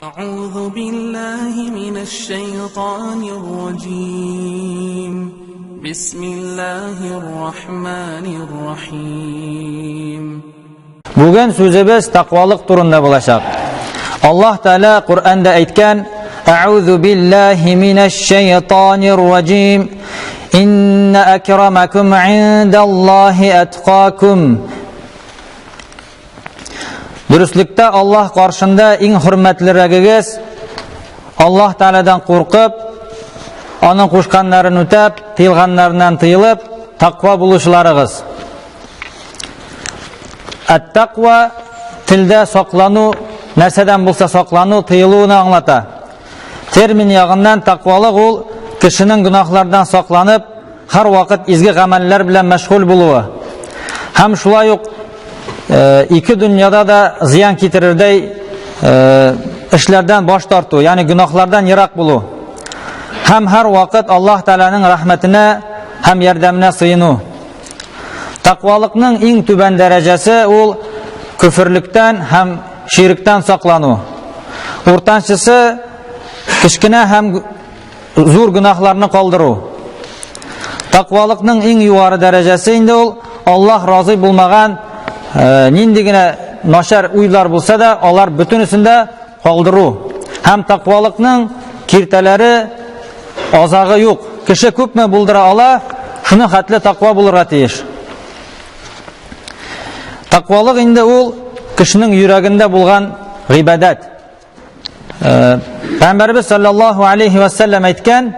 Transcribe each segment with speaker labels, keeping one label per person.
Speaker 1: أعوذ بالله من الشيطان الرجيم بسم الله الرحمن الرحيم
Speaker 2: Bugün sözümüz takvalık turunda bulacak. Allah Teala Kur'an'da aytgan: "A'udhu billahi mineşşeytanirracim. İnne ekremakum indallahi etqakum." Dürüstlükte Allah karşında en hürmetliregiz Allah Teala'dan korkup, onun koşkanlarını ötep, tıyılganlarından tıyılıp, takva buluşlarıgız. At-takva tilde saklanu, nerseden bulsa saklanu, tıyılığını anlata. Termin yağından takvalık ol, kişinin günahlardan saklanıp, her vakit izgi ameller bilen meşgul buluğu. Hem şulay yok, iki dünyada da ziyan ketirirday işlerden baş tartu, yani günahlardan yırak bulu. Hem her vakit Allah Teala'nın rahmetine hem yardımına sığını. Takvalıkның en tüben derecesi ol küfürlükten hem şirkten saklanı. Ortançısı kişkine hem zor günahlarını kaldırı. Takvalıkның en yuvarı derecesi indi ol Allah razı bulmagan nindigine naşar uylar bulsa da onlar bütün üstünde kaldırı. Hem takvalıkның kirteleri azağı yok. Kişi köpme buldura ala şunu hatlı takva bulur atiyiş. Takvalık indi ol kişinin yüreğinde bulgan ibadet. Peygamberimiz sallallahu aleyhi ve sellem aytgan: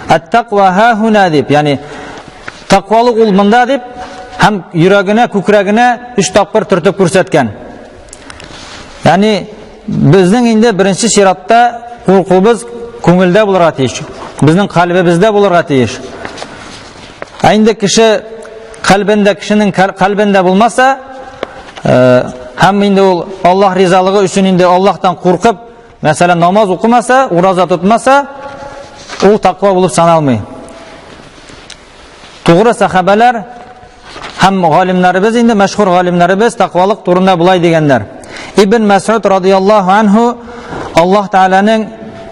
Speaker 2: "At-takva ha huna" dip, yani takvalık ol mında dip hem yüreğine, kükrəgine 3 tapır türtüp көрсәткән. Yani bizning indi birinci şiratda korkuğumuz köngülde bulurga tiyiş. Bizning kalbimizde bulurga tiyiş. Endi kişi kalbinde, kişinin kalbinde bulmasa hem indi ol Allah rizalığı üçün indi Allah'tan korkup mesela namaz okumasa, uraza tutmasa o takva bulup sanalmay. Doğru sahabeler hem galimlerimiz indi meşhur galimlerimiz takvalık turunda bulay degenler. İbn Mes'ud radıyallahu anhu Allah Teala'nın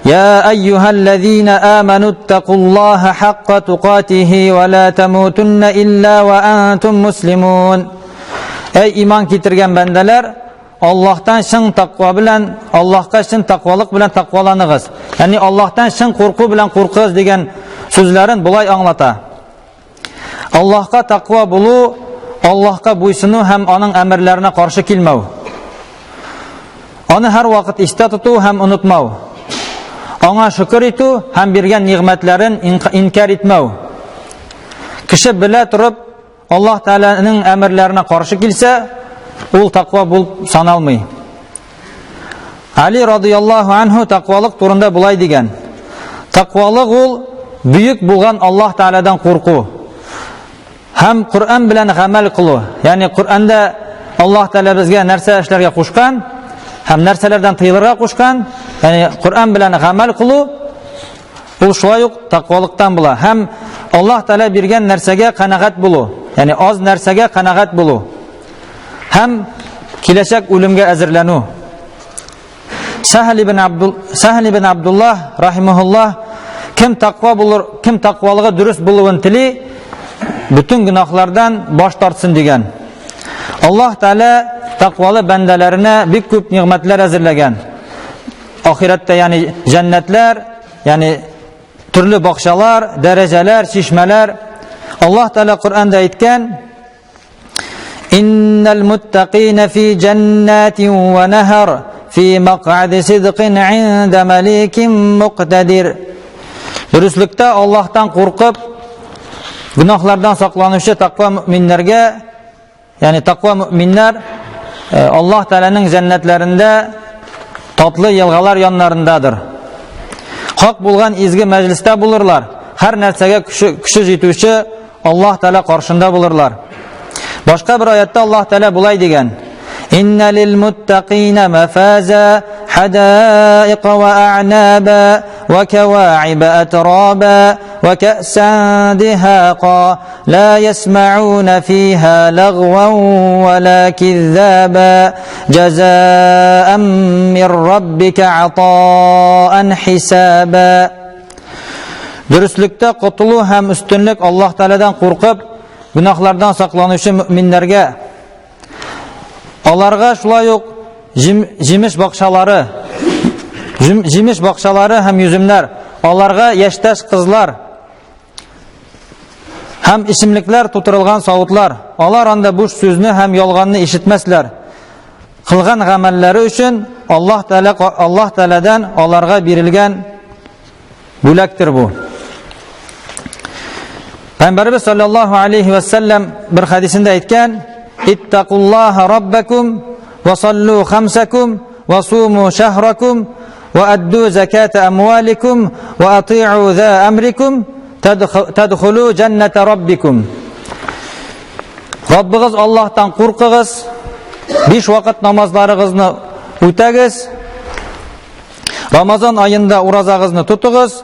Speaker 2: "Ya eyyühellezine amenuttakullaha hakka tukatihi ve la temutunne illa ve entum muslimun." Ey iman getirgen bendeler, Allah'tan şın takva bilen, Allah'a şın takvalık bilen takvalanıgız. Yani Allah'tan şın korku bilen korkuğuz degen sözlerin bulay anlata. Allah'a takva bulu, Allah'a buysunu hem onun emirlerine karşı kilmev. Onu her vakit iste tutu hem unutmav. Ona şükür etu hem birgen nimetlerin inkar etmev. Kişi bile turup Allah Teala'nın emirlerine karşı kilse ol takva bul sanalmay. Ali radıyallahu anhu takvalık turunda bulay degen. Takvalık ol büyük bulgan Allah Teala'dan korku. Hem Kur'an bilen amel kılı. Yani Kur'an'da Allah Teala bizge nerse işlerge koşkan, hem nerselerden tıyılırga koşkan. Yani Kur'an bilen amel kılı. Ol şuay yok takvalıktan bula. Hem Allah Teala birgen nersege kanagat bulu. Yani az nersege kanagat bulu. Hem kileşek ölümge hazırlanu. Sahl ibn Abdullah rahimahullah kim takva bulur, kim takvalığı dürüst buluğun tili bütün günahlardan baş tartsın degen. Allah Teala takvalı bendelerine bir küp nimetler hazırlagan. Ahirette yani cennetler, yani türlü bakşalar, dereceler, çeşmeler. Allah Teala Kur'an'da aytgan: "İnnel muttaqine fi cennetin ve nehar fi maq'adi sidqin 'inde melikin muqtadir." Dürüstlükte Allah'tan korkup günahlardan saklanışı takva müminlerge, yani takva müminler Allah Teala'nın cennetlerinde tatlı yılgalar yanlarındadır. Hak bulgan izgi mecliste bulurlar. Her nersege küçü jitüşü Allah Teala karşında bulurlar. Başka bir ayette Allah Teala bulay degen: "İnne lil muttaqine mefaza hadaiqa ve a'naba وكواعب أترابا وكأسا دهاقا لا يسمعون فيها لغوا ولا كذابا جزاء من ربك عطاء حسابا. Dürüstlükte qutulu hem üstünlük Allah Teala'dan korkup günahlardan saklanışı müminlerge. Onlarga şulay yok jimiş bakşaları hem yüzümler. Onlarga yeşteş kızlar hem isimlikler tuturulgan savutlar. Onlar anda boş sözünü hem yolganını işitmezler. Kılgan gamelleri için Allah Teala'dan onlarga birilgen bülektir bu. Peygamberimiz sallallahu aleyhi ve sellem bir hadisinde aytgan: "İttaqullaha rabbakum ve sallu khamsakum ve sumu şahrakum ve addu zakata amwalikum ve ati'u za emrikum tadkhulu cennete rabbikum." Rabbiniz Allah'tan korkıgız, 5 vakit namazlarınızı ötegiz, Ramazan ayında urazağınızı tutuguz,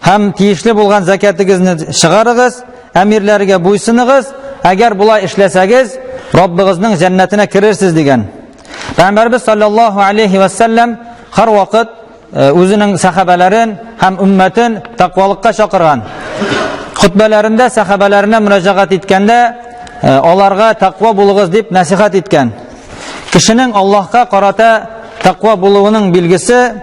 Speaker 2: hem tiyişli bulgan zakatınızı çıkarıgız, emirlerine buysunuguz. Eğer bulay işlesegiz, Rabbinizning cennetine kirersiz degan. Peygamberimiz sallallahu aleyhi ve sellem her vakit özünün sahabelerin hem ümmetin takvalıkka çakırgan. Hutbelerinde sahabelerine müracaat etkende onlarga takva buluguz deyip nasihat etken. Kişinin Allah'a karata takva buluğunun bilgisi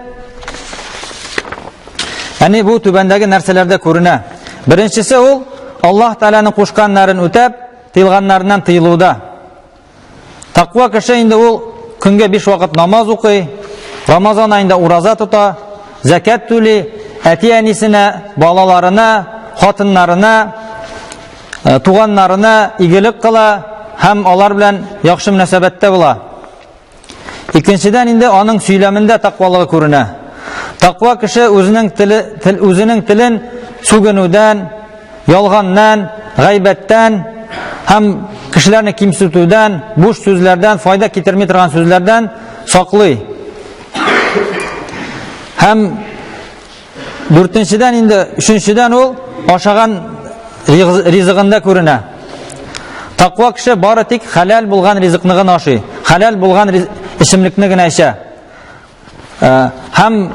Speaker 2: yani bu tübendeki nerselerde körüne. Birincisi ol Allah Teala'nın koşkanlarını ötep tıyılganlarından tıyılıуда. Takva kişi indi ol künge 5 vakit namaz okuy, Ramazan ayında uraza tuta, zekat tüli, etiyenisine, balalarına, hatınlarına, tuğanlarına iyilik kıla, hem onlar bilen yaxşı münasebette bula. İkinciden indi onun söyleminde takvalığı körüne. Takva kişi özünün tilin sugunuden, yalgandan, gaybetten, hem kişilerini kimsitüden, boş sözlerden, fayda getirmey turgan sözlerden saklay. Hem dörtüncüden indi üçüncüden ol aşağıdan rizqında körüne. Takva kişi bari tek halal bulgan rizqını aşı, halal bulgan isimlikni aşı. Hem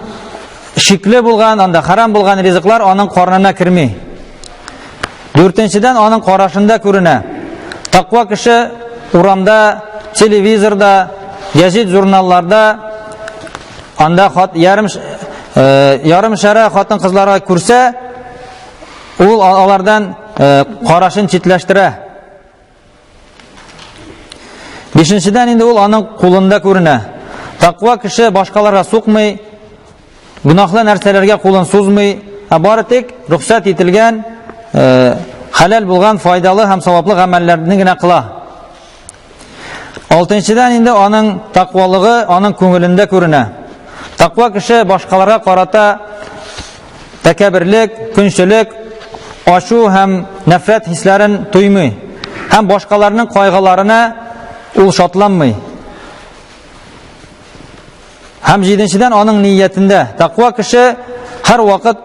Speaker 2: şikli bulgan, anda haram bulgan rizqlar onun karnına kirmey. Dörtüncüden onun qarashında körüne. Takva kişi uramda, televizorda, gazet jurnallarda anda yarım şara hatın kızlara kursa onlardan qarashını çitleştire. Beşinciden indi onun kulunda körüne. Takva kişi başkalara sokmay, günahlı narsalarga qo'lin so'zmay, bari tek ruxsat etilgan halal bulgan faydalı hem savaplı amellerini kıla. Altıncıdan indi onun takvalığı onun көңілінде körüne. Takva kişi başkalara karata tekebirlik, künçülük, aşu hem nefret hislerin duymay. Hem başkalarının kaygılarına ul şatlanmay. Hem yedinciden onun niyetinde. Takva kişi her vakit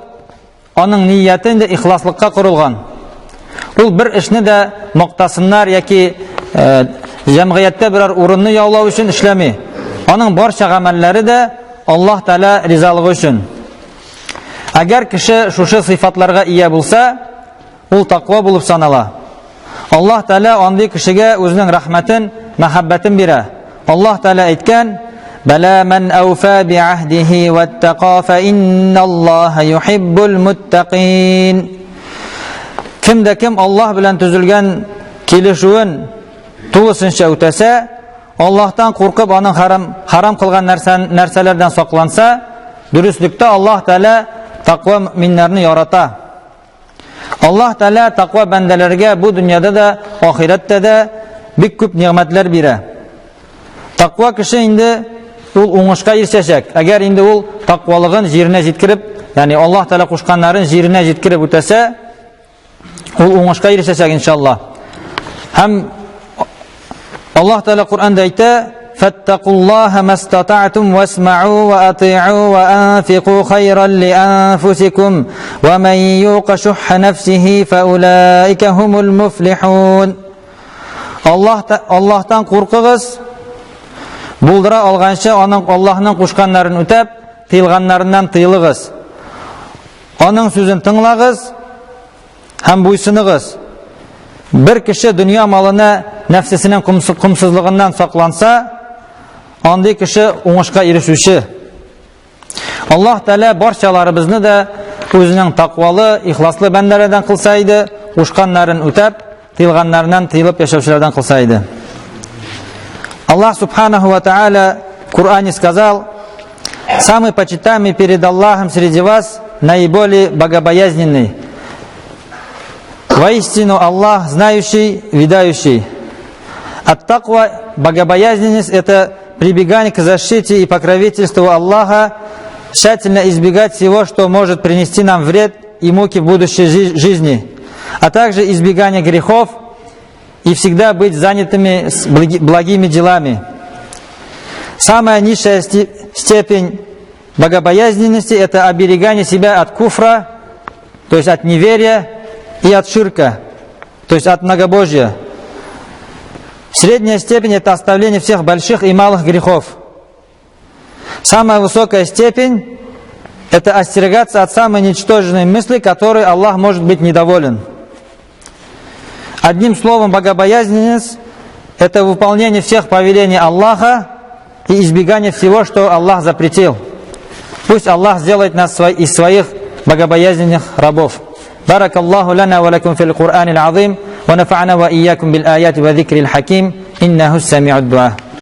Speaker 2: onun niyetinde ihlaslıkka kurulgan. Ул bir işni de maqtasınlar yoki jamiyatda birer o'rinni yavlav uchun ishlami. Onun barcha amalları da Allah Teala rizalığı uchun. Agar kishi shu sifatlarga ega bo'lsa, ul taqvo bo'lib sanala. Allah Teala onday kishiga o'zining rahmatin, muhabbatin bera. Allah Teala aytgan: "Bala man awfa bi ahdihi wattaqa fa innalloha yuhibbul muttaqin." Kimde kim Allah bilen tüzülgen kelişuun tuğusunca ötese, Allah'tan korkup onun haram kılgan nerselerden saklansa, dürüstlükte Allah Teala takva müminlerini yarata. Allah Teala takva bendelerine bu dünyada da ahirette de bir küp nimetler bire. Takva kişi indi ul uңышка erişecek. Eğer indi ul takvalığın jirine jitkirip, yani Allah Teala koşkanların jirine jitkirip ötese, ul uңышка erişecek inşallah. Hem Allah Teala Kur'an'da ayta: فاتقوا الله ما استطعتم واسمعوا وأطيعوا وأنفقوا خيرا لأنفسكم ومن يوق شح نفسه فأولئك هم المفلحون. Аллахтан қорқығыз, бұлдыра алғанша Аллахның қошқанларын өтеп, тыйылғанларынан тыйылығыз. Оның сөзін тыңлағыз һәм буйсынығыз. Бір кіші дүния малына нәфсісінің құмсызлығынан сақланса, андый кіші оңышқа ирешуші. Аллах Тәала баршаларыбызны да өзінің тақвалы, ихласлы бәндәләрдән қылсайды, қошқанларын өтеп, тыйылғанларынан тыйылып яшаушылардан қылсайды. Аллах Субханаху ва Та'аля в Коране сказал: «Самый почитаемый перед Аллахом среди вас наиболее богобоязненный. Воистину Аллах знающий, видающий». Ат-таква, богобоязненность, это прибегание к защите и покровительству Аллаха, тщательно избегать всего, что может принести нам вред и муки в будущей жизни, а также избегание грехов и всегда быть занятыми с благими делами. Самая низшая степень богобоязненности – это оберегание себя от куфра, то есть от неверия, и от ширка, то есть от многобожия. Средняя степень – это оставление всех больших и малых грехов. Самая высокая степень – это остерегаться от самой ничтожной мысли, которой Аллах может быть недоволен. Одним словом, богобоязненность – это выполнение всех повелений Аллаха и избегание всего, что Аллах запретил. Пусть Аллах сделает нас из своих богобоязненных рабов. بارك الله لنا ولكم في القرآن العظيم ونفعنا وإياكم بالآيات وذكر الحكيم إنه السميع الدعاء.